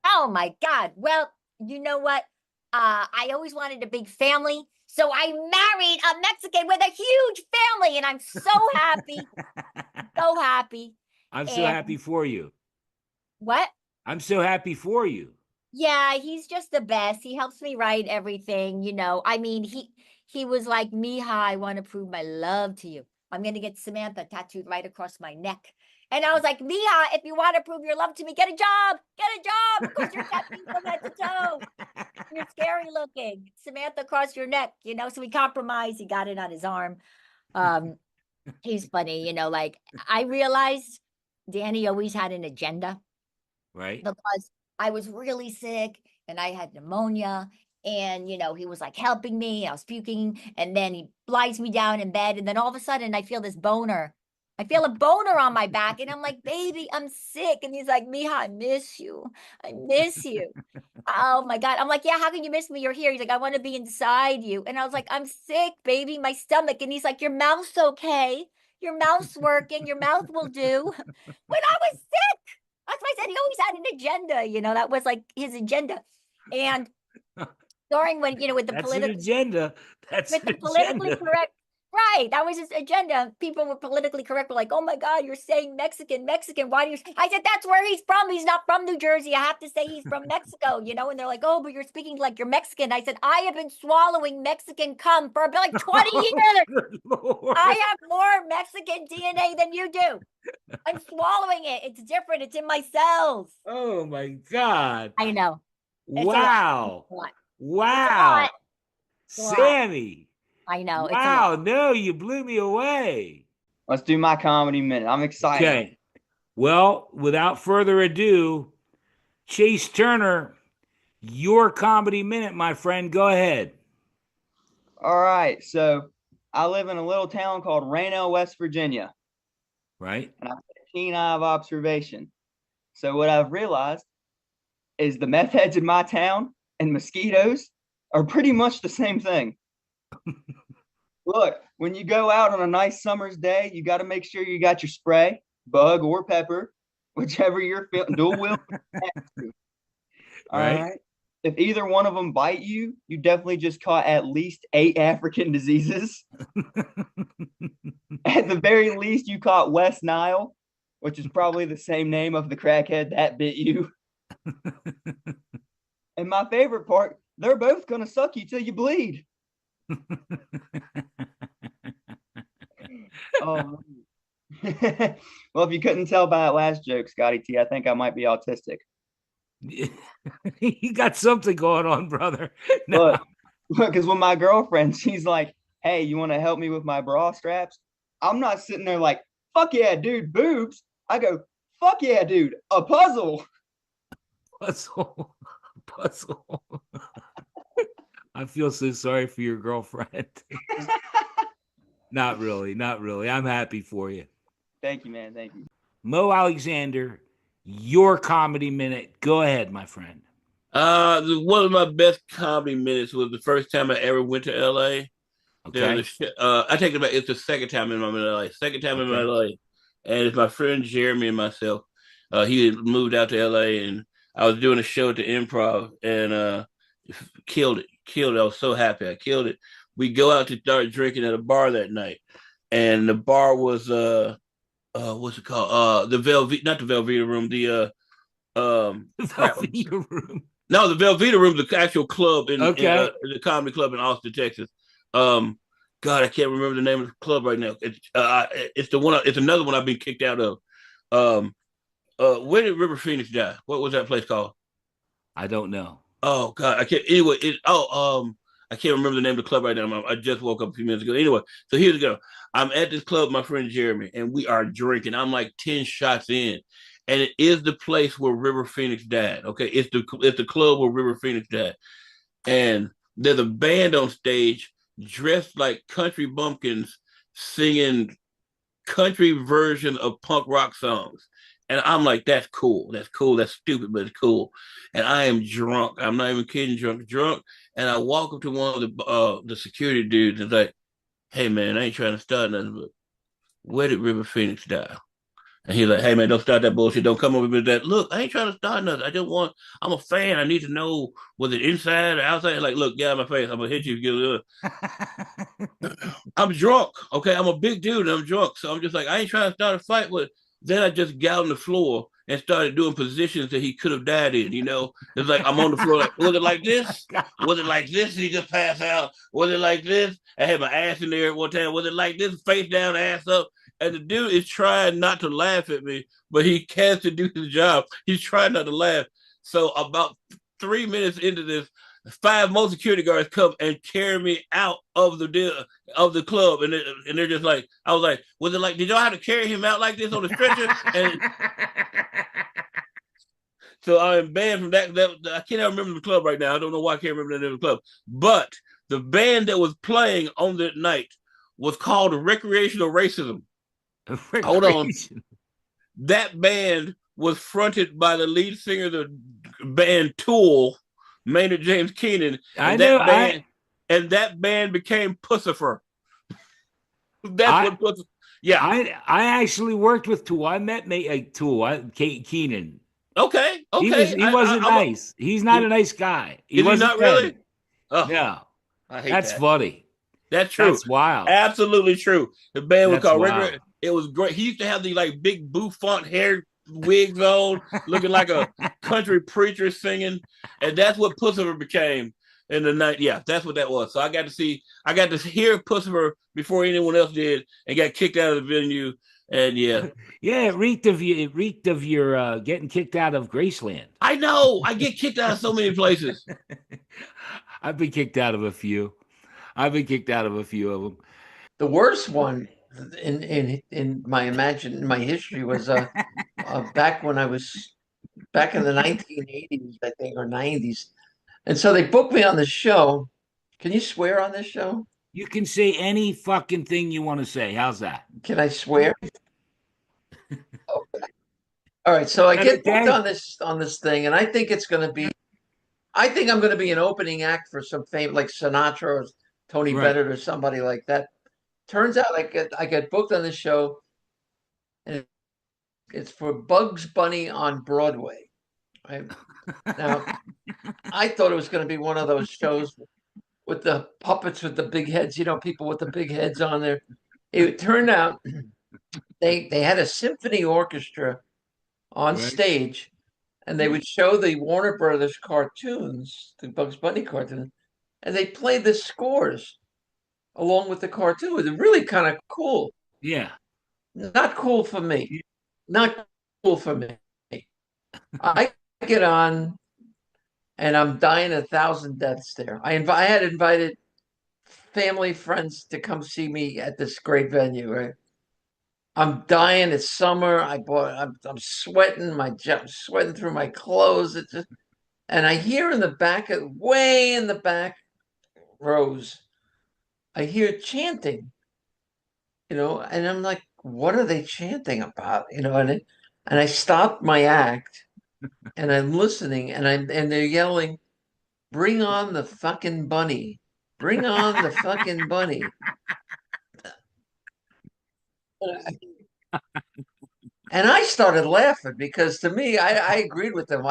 Oh my God. Well, you know what? I always wanted a big family. So I married a Mexican with a huge family, and I'm so happy. So happy. I'm so happy for you. What? I'm so happy for you. Yeah, he's just the best. He helps me write everything, you know. I mean, he was like, "Mija, I want to prove my love to you. I'm going to get Samantha tattooed right across my neck." And I was like, "Mija, if you want to prove your love to me, get a job. Get a job because you're tattooed from head to toe. You're scary looking. Samantha across your neck, you know." So we compromised. He got it on his arm. He's funny, you know, like I realized Danny always had an agenda. Right. Because I was really sick and I had pneumonia, and you know, he was like helping me. I was puking, and then he lies me down in bed, and then all of a sudden I feel this boner. I feel a boner on my back, and I'm like, "Baby, I'm sick." And he's like, "Mija, I miss you. I miss you." Oh my God. I'm like, "Yeah, how can you miss me? You're here." He's like, "I want to be inside you." And I was like, "I'm sick, baby, my stomach." And he's like, "Your mouth's okay. Your mouth's working. Your mouth will do." When I was sick. That's why I said he always had an agenda. You know, that was like his agenda. And during when, you know, with the That's an agenda. That's with an the politically agenda. correct Right. That was his agenda. People were politically correct. Were like, oh my God, you're saying Mexican. Why do you? I said, that's where he's from. He's not from New Jersey. I have to say he's from Mexico, you know? And they're like, oh, but you're speaking like you're Mexican. I said, I have been swallowing Mexican cum for like 20 years. I have more Mexican DNA than you do. I'm swallowing it. It's different. It's in my cells. Oh my God. I know. Wow. Wow. Sammy. I know. Wow. No, you blew me away. Let's do my comedy minute. I'm excited. Okay. Well, without further ado, Chase Turner, your comedy minute, my friend. Go ahead. All right. So I live in a little town called Reno, West Virginia. Right. And I've got a keen eye of observation. So what I've realized is the meth heads in my town and mosquitoes are pretty much the same thing. Look, when you go out on a nice summer's day, you got to make sure you got your spray, bug or pepper, whichever you're feeling, dual wheel. All right. If either one of them bite you, you definitely just caught at least 8 African diseases. At the very least, you caught West Nile, which is probably the same name of the crackhead that bit you. And my favorite part, they're both going to suck you till you bleed. Oh. Well, if you couldn't tell by that last joke, Scotty T, I think I might be autistic. You got something going on, brother. No. Look, because when my girlfriend, she's like, hey, you want to help me with my bra straps? I'm not sitting there like, fuck yeah, dude, boobs. I go, fuck yeah, dude, a puzzle. Puzzle. I feel so sorry for your girlfriend. Not really. I'm happy for you. Thank you, man. Thank you. Mo Alexander, your comedy minute. Go ahead, my friend. One of my best comedy minutes was the first time I ever went to LA. Okay. I take it back. It's the second time in LA. In LA. And it's my friend Jeremy and myself. He had moved out to LA, and I was doing a show at the Improv, and killed it. I was so happy. I killed it. We go out to start drinking at a bar that night, and the bar was what's it called? The not the Velveeta Room. The Velveeta Room. No, the Velveeta Room, the actual club in the comedy club in Austin, Texas. God, I can't remember the name of the club right now. It's the one. It's another one I've been kicked out of. Where did River Phoenix die? What was that place called? I don't know. Oh God, I can't. Anyway, I can't remember the name of the club right now. I just woke up a few minutes ago. Anyway, so here's the go. I'm at this club, my friend Jeremy, and we are drinking. I'm like 10 shots in, and it is the place where River Phoenix died. Okay, it's the club where River Phoenix died, and there's a band on stage dressed like country bumpkins singing country version of punk rock songs. And I'm like, that's cool. That's stupid, but it's cool. And I am drunk. I'm not even kidding, drunk. And I walk up to one of the security dudes and like, hey man, I ain't trying to start nothing, but where did River Phoenix die? And he's like, hey man, don't start that bullshit. Don't come over with that. Look, I ain't trying to start nothing. I'm a fan. I need to know, was it inside or outside? Like, look, get out of my face. I'm gonna hit you if you get it. I'm drunk. Okay, I'm a big dude and I'm drunk. So I'm just like, I ain't trying to start a fight with. Then I just got on the floor and started doing positions that he could have died in, you know? It's like I'm on the floor like, was it like this? Was it like this? Did he just pass out? Was it like this? I had my ass in there at one time. Was it like this? Face down, ass up. And the dude is trying not to laugh at me, but he has to do his job. He's trying not to laugh. So about 3 minutes into this, 5 more security guards come and carry me out of the club, and they're just like, I was like, was it like, did y'all have to carry him out like this on the stretcher? And so I am banned from that. I can't remember the club right now. I don't know why I can't remember the name of the club. But the band that was playing on that night was called Recreational Racism. Hold on. That band was fronted by the lead singer of the band Tool, Maynard James Keenan, and that band became Pussifer. Yeah. I actually worked with Tool. I met Tool, Keenan. Okay. He wasn't nice. He's not a nice guy. Is he not really? Oh, no. I hate That's that. funny. That's true. That's wild. Absolutely true. The band was That's called wild. Regular. It was great. He used to have the like big bouffant hair wigs on, looking like a country preacher singing, and that's what Pussifer became in the night. Yeah, that's what that was. So I got to hear Pussifer before anyone else did, and got kicked out of the venue. And yeah, it reeked of your getting kicked out of Graceland. I know. I get kicked out of so many places. I've been kicked out of a few. I've been kicked out of a few of them. The worst one in my history was back when I was back in the 1980s, I think, or 90s. And so they booked me on the show. Can you swear on this show? You can say any fucking thing you want to say. How's that? Can I swear? Okay. All right. So I get booked on this thing, and I think I'm going to be an opening act for some fame like Sinatra or Tony Bennett or somebody like that. Turns out I get booked on this show, and it's for Bugs Bunny on Broadway. Right now, I thought it was going to be one of those shows with the puppets with the big heads, people with the big heads on there. It turned out they had a symphony orchestra on stage, and they would show the Warner Brothers cartoons, the Bugs Bunny cartoons, and they played the scores along with the cartoon. It was really kind of cool. Yeah. Not cool for me. Not cool for me. I get on, and I'm dying 1,000 deaths there. I had invited family, friends to come see me at this great venue, right? I'm dying. It's summer. I'm sweating. I'm sweating through my clothes. And I hear way in the back rows, I hear chanting, and I'm like, what are they chanting about? And I stopped my act, and I'm listening, and they're yelling, "Bring on the fucking bunny! Bring on the fucking bunny!" And I started laughing because to me, I agreed with them.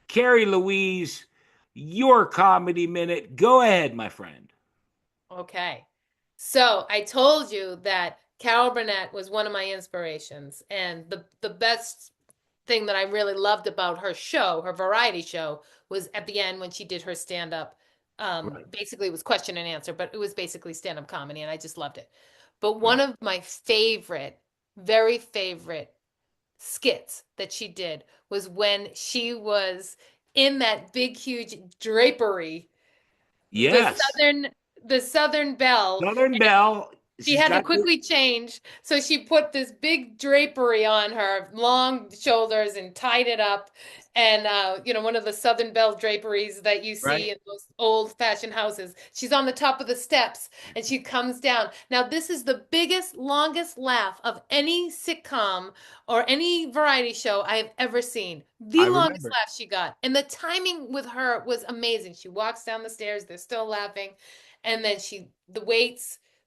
Kerri Louise, your comedy minute. Go ahead, my friend. Okay. So I told you that Carol Burnett was one of my inspirations. And the best thing that I really loved about her show, her variety show, was at the end when she did her stand-up. Basically, it was question and answer, but it was basically stand-up comedy, and I just loved it. But one of my very favorite skits that she did was when she was in that big, huge drapery. Yes. The Southern Belle. Southern Belle. She had to quickly change. So she put this big drapery on her long shoulders and tied it up. And, one of the Southern Belle draperies that you see in those old fashioned houses. She's on the top of the steps and she comes down. Now, this is the biggest, longest laugh of any sitcom or any variety show I have ever seen. The longest laugh she got. And the timing with her was amazing. She walks down the stairs. They're still laughing. And then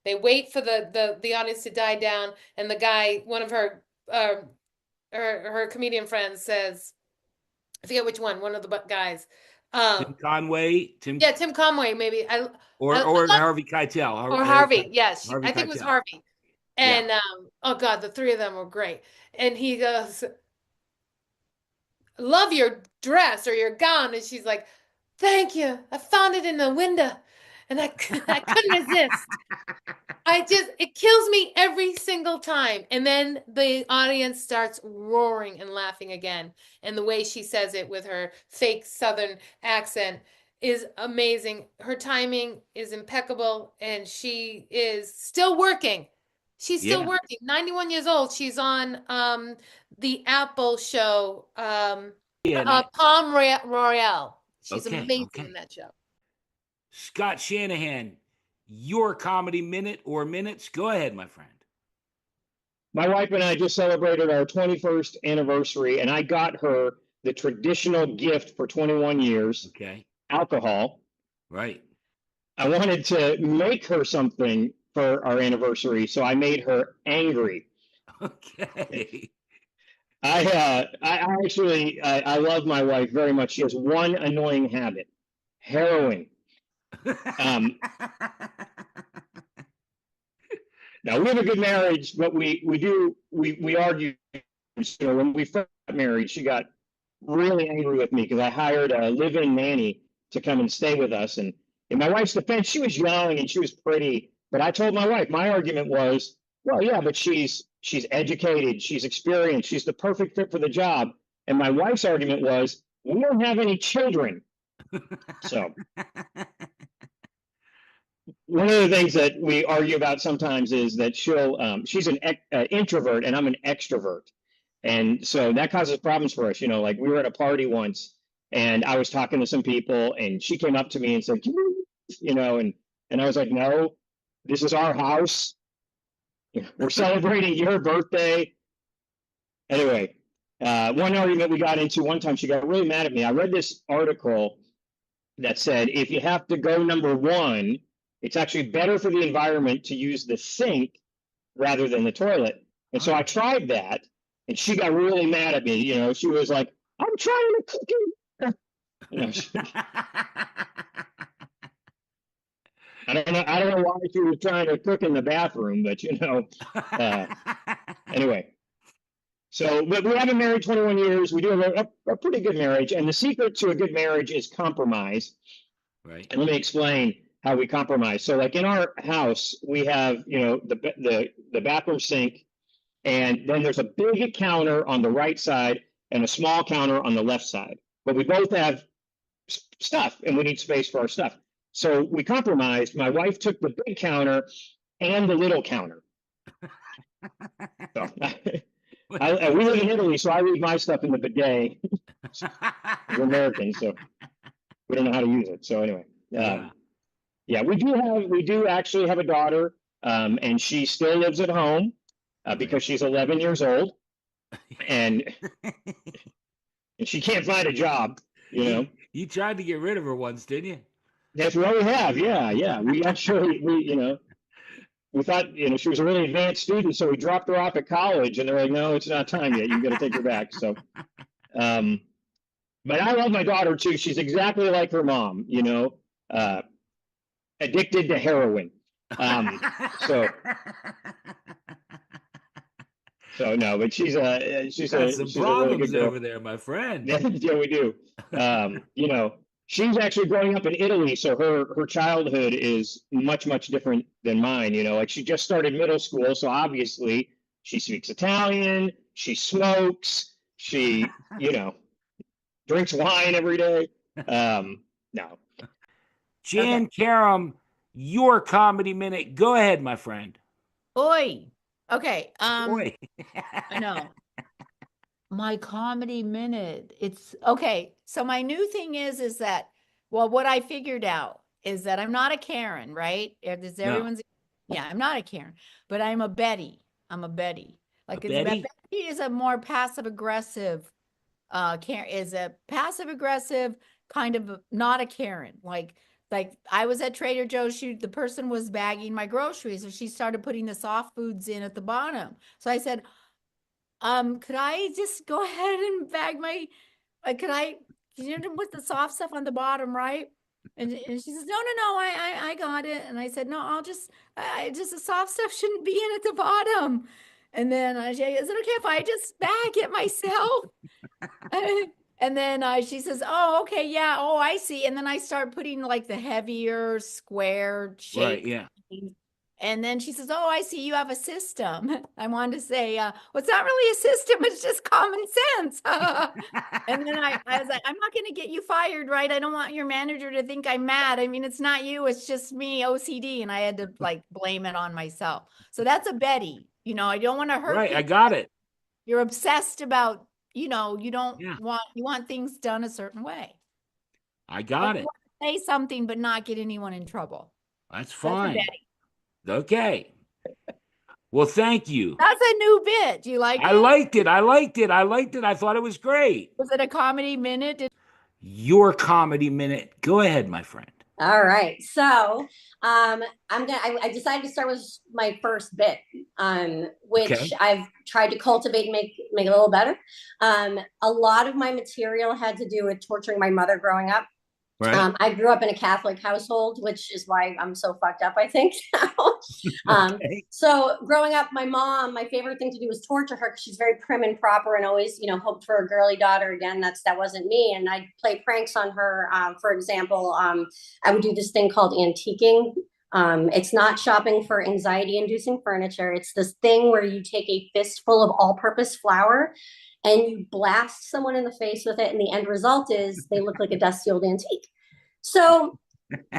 they wait for the audience to die down, and the guy, one of her comedian friends says, I forget which one of the guys. Tim Conway. Tim Conway, maybe. Or Harvey Keitel. Or Harvey, yes. I think it was Harvey. And oh God, the three of them were great. And he goes, "Love your dress or your gown." And she's like, "Thank you. I found it in the window. And I couldn't resist." It kills me every single time. And then the audience starts roaring and laughing again. And the way she says it with her fake Southern accent is amazing. Her timing is impeccable, and she is still working. She's still working. 91 years old. She's on the Apple show, Palm Royale. She's amazing in that show. Scott Shanahan, your comedy minute or minutes. Go ahead, my friend. My wife and I just celebrated our 21st anniversary, and I got her the traditional gift for 21 years. Okay. Alcohol. Right. I wanted to make her something for our anniversary, so I made her angry. Okay. I love my wife very much. She has one annoying habit: heroin. Now we have a good marriage, but we argue. When we first got married, she got really angry with me because I hired a live-in nanny to come and stay with us. And in my wife's defense, she was young and she was pretty. But I told my wife, my argument was, well, yeah, but she's educated, she's experienced, she's the perfect fit for the job. And my wife's argument was, we don't have any children. So one of the things that we argue about sometimes is that she's an introvert and I'm an extrovert. And so that causes problems for us. Like we were at a party once and I was talking to some people and she came up to me and said, and I was like, no, this is our house. We're celebrating your birthday. Anyway, one argument we got into one time, she got really mad at me. I read this article that said, if you have to go number one, it's actually better for the environment to use the sink rather than the toilet. And so I tried that and she got really mad at me. She was like, I'm trying to cook it. I don't know why she was trying to cook in the bathroom, but anyway. So, but we have been married 21 years. We do have a pretty good marriage. And the secret to a good marriage is compromise. Right. And let me explain how we compromise. So like in our house, we have, the bathroom sink, and then there's a big counter on the right side and a small counter on the left side. But we both have stuff and we need space for our stuff. So we compromised. My wife took the big counter and the little counter. So, we live in Italy, so I leave my stuff in the bidet. We're Americans, so we don't know how to use it. So anyway, we do actually have a daughter, and she still lives at home because she's 11 years old, and she can't find a job. You tried to get rid of her once, didn't you? That's what we have. Yeah. We actually, we thought, she was a really advanced student, so we dropped her off at college, and they're like, no, it's not time yet. You got to take her back. So, but I love my daughter too. She's exactly like her mom, addicted to heroin. So no, but she's a really good girl over there, my friend. Yeah, we do. She's actually growing up in Italy, so her childhood is much, much different than mine. Like she just started middle school, so obviously she speaks Italian, she smokes, she, drinks wine every day. No. Jann Karam, your comedy minute. Go ahead, my friend. Oi. Okay. Oi. I know. My comedy minute. It's okay. So my new thing is that, what I figured out is that I'm not a Karen, right? Everyone's, yeah, I'm not a Karen, but I'm a Betty. I'm a Betty. Like Betty is a more passive aggressive, is a passive aggressive kind of not a Karen. Like I was at Trader Joe's, the person was bagging my groceries, and she started putting the soft foods in at the bottom. So I said, could I just go ahead and bag my, could I put the soft stuff on the bottom, right? And she says, no, I got it. And I said, no, the soft stuff shouldn't be in at the bottom. And then I said, is it okay if I just bag it myself? And then she says, oh, okay, yeah, oh, I see. And then I start putting like the heavier square shape. Right, yeah. And then she says, oh, I see you have a system. I wanted to say, well, it's not really a system. It's just common sense. And then I was like, I'm not going to get you fired, right? I don't want your manager to think I'm mad. I mean, it's not you. It's just me, OCD. And I had to blame it on myself. So that's a Betty. I don't want to hurt Right, people. I got it. You're obsessed about, you want things done a certain way. I got it. You want to say something, but not get anyone in trouble. That's fine. That's a Betty. Okay. Well, thank you. That's a new bit. Do you like it? I liked it. I thought it was great. Was it a comedy minute? Your comedy minute. Go ahead, my friend. All right. So I decided to start with my first bit, which I've tried to cultivate and make it a little better. A lot of my material had to do with torturing my mother growing up. Right. I grew up in a Catholic household, which is why I'm so fucked up, I think. Okay. So growing up, my mom, my favorite thing to do was torture her because she's very prim and proper and always, hoped for a girly daughter. Again, that wasn't me. And I'd play pranks on her. For example, I would do this thing called antiquing. It's not shopping for anxiety-inducing furniture. It's this thing where you take a fistful of all-purpose flour and you blast someone in the face with it, and the end result is they look like a dusty old antique. So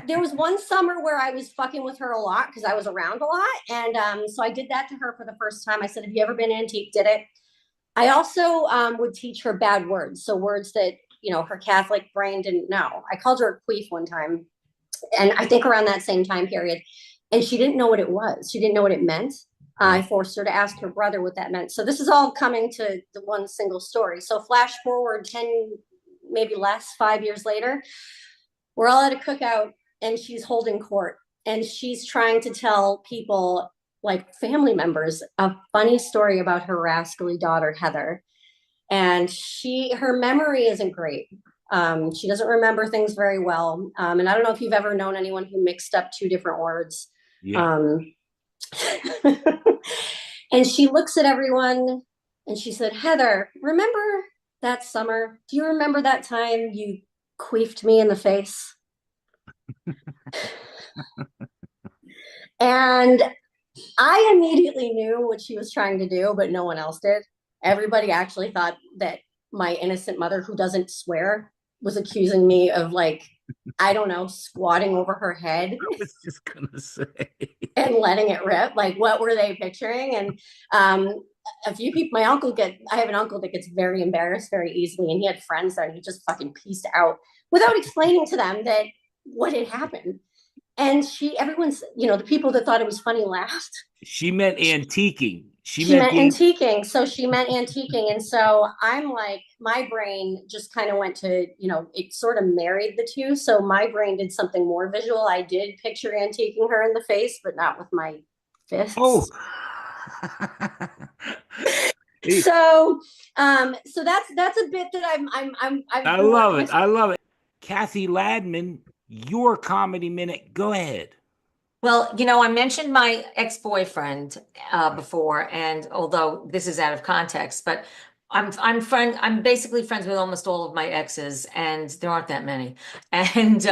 there was one summer where I was fucking with her a lot because I was around a lot. And so I did that to her for the first time. I said, have you ever been antique? Did it. I also would teach her bad words. So words that, her Catholic brain didn't know. I called her a queef one time. And I think around that same time period. And she didn't know what it was. She didn't know what it meant. I forced her to ask her brother what that meant. So this is all coming to the one single story. So flash forward 10, maybe less, 5 years later, we're all at a cookout and she's holding court and she's trying to tell people, like family members, a funny story about her rascally daughter, Heather. And her memory isn't great. She doesn't remember things very well. And I don't know if you've ever known anyone who mixed up two different words. Yeah. And she looks at everyone and she said, Heather, remember that summer? Do you remember that time you queefed me in the face? And I immediately knew what she was trying to do, but no one else did. Everybody actually thought that my innocent mother, who doesn't swear, was accusing me of, like, I don't know, squatting over her head. I was just gonna say. And letting it rip. Like, what were they picturing? And a few people, I have an uncle that gets very embarrassed very easily, and he had friends there, and he just fucking pieced out without explaining to them that what had happened. And everyone's, the people that thought it was funny laughed. She meant antiquing. She meant antiquing. So she meant antiquing. And so I'm like, my brain just kind of went to, it sort of married the two. So my brain did something more visual. I did picture antiquing her in the face, but not with my fists. Oh. So that's a bit that I love it. I love it. Cathy Ladman, your comedy minute. Go ahead. Well, I mentioned my ex-boyfriend before, and although this is out of context, but I'm basically friends with almost all of my exes, and there aren't that many. And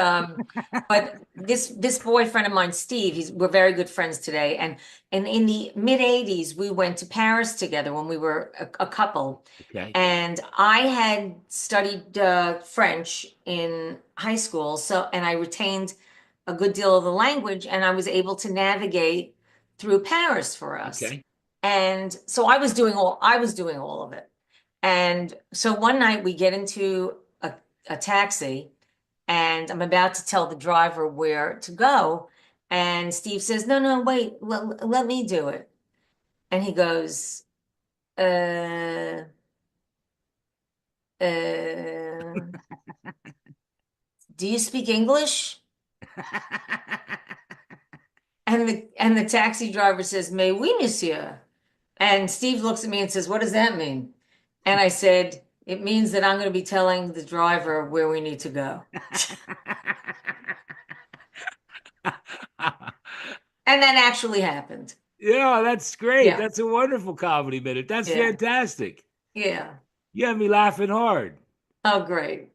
but this boyfriend of mine, Steve, we're very good friends today. And in the mid-'80s, we went to Paris together when we were a couple. Okay. And I had studied French in high school, and I retained a good deal of the language, and I was able to navigate through Paris for us. Okay. And so I was doing all of it. And so one night we get into a taxi, and I'm about to tell the driver where to go. And Steve says, no, wait, let me do it. And he goes, do you speak English? And the taxi driver says, mais oui, monsieur. And Steve looks at me and says, what does that mean? And I said, it means that I'm going to be telling the driver where we need to go. And that actually happened. Yeah, that's great. Yeah. That's a wonderful comedy minute. That's fantastic. Yeah. You had me laughing hard. Oh, great.